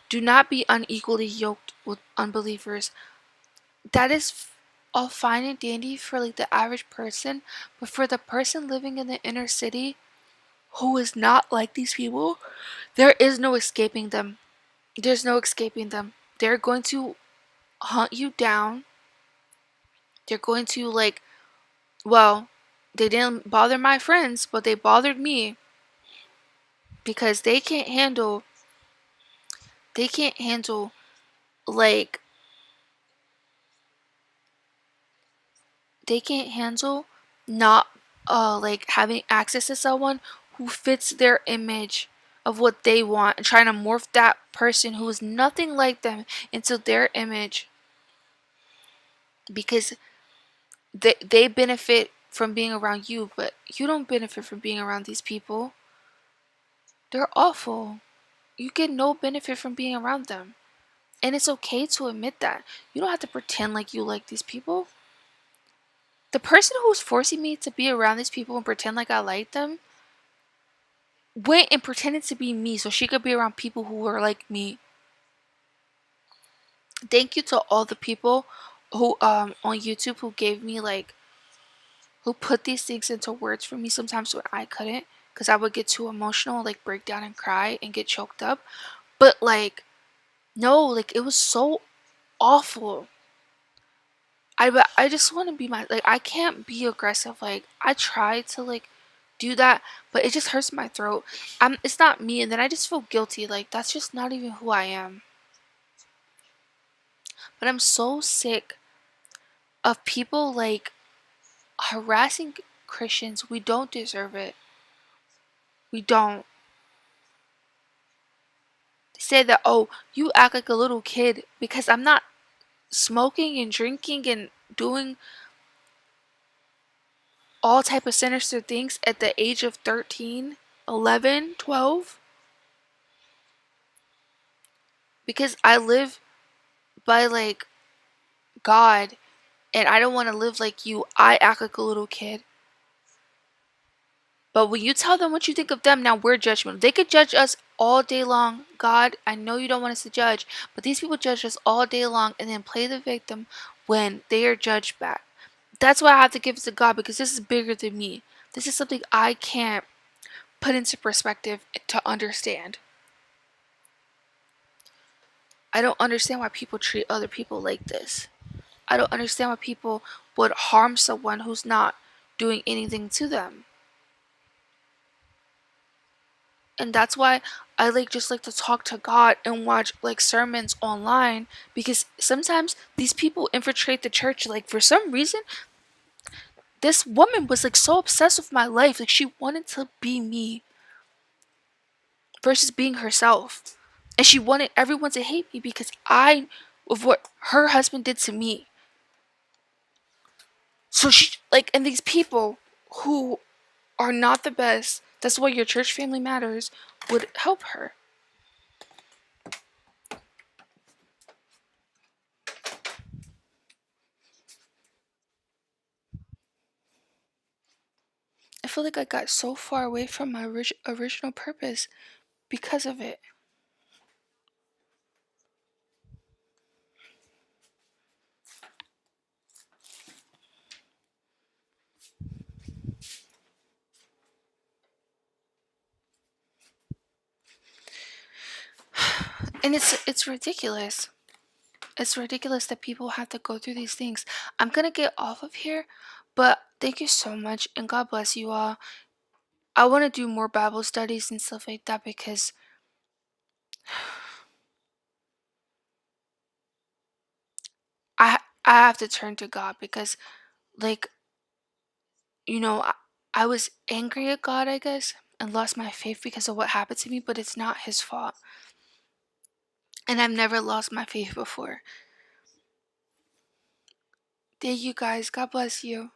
Do not be unequally yoked with unbelievers. That is all fine and dandy for like the average person, but for the person living in the inner city who is not like these people, there is no escaping them. There's no escaping them. They're going to hunt you down. They're going to like, well, they didn't bother my friends, but they bothered me because they can't handle like they can't handle not like having access to someone who fits their image of what they want and trying to morph that person who is nothing like them into their image because they benefit from being around you, but you don't benefit from being around these people. They're awful. You get no benefit from being around them. And it's okay to admit that. You don't have to pretend like you like these people. The person who was forcing me to be around these people and pretend like I like them went and pretended to be me so she could be around people who were like me. Thank you to all the people who on YouTube who gave me like who put these things into words for me sometimes when I couldn't because I would get too emotional, like break down and cry and get choked up. But like no, like it was so awful. I just want to be like I can't be aggressive. Like I try to like do that, but it just hurts my throat. It's not me, and then I just feel guilty. Like that's just not even who I am. But I'm so sick of people like harassing Christians. We don't deserve it. We don't. They say that, oh, you act like a little kid because I'm not smoking and drinking and doing all type of sinister things at the age of 13, 11, 12. Because I live by like God and I don't want to live like you. I act like a little kid. But when you tell them what you think of them, now we're judgmental. They could judge us all day long. God, I know you don't want us to judge, but these people judge us all day long and then play the victim when they are judged back. That's why I have to give it to God because this is bigger than me. This is something I can't put into perspective to understand. I don't understand why people treat other people like this. I don't understand why people would harm someone who's not doing anything to them. And that's why I like just like to talk to God and watch like sermons online because sometimes these people infiltrate the church like for some reason this woman was like so obsessed with my life like she wanted to be me versus being herself. And she wanted everyone to hate me because I of what her husband did to me. So she like and these people who are not the best, that's why your church family matters, would help her. I feel like I got so far away from my original purpose because of it. And it's ridiculous. It's ridiculous that people have to go through these things. I'm gonna get off of here, but thank you so much and God bless you all. I want to do more Bible studies and stuff like that because I have to turn to God because like I was angry at God, I guess, and lost my faith because of what happened to me, but it's not his fault. And I've never lost my faith before. Thank you guys. God bless you.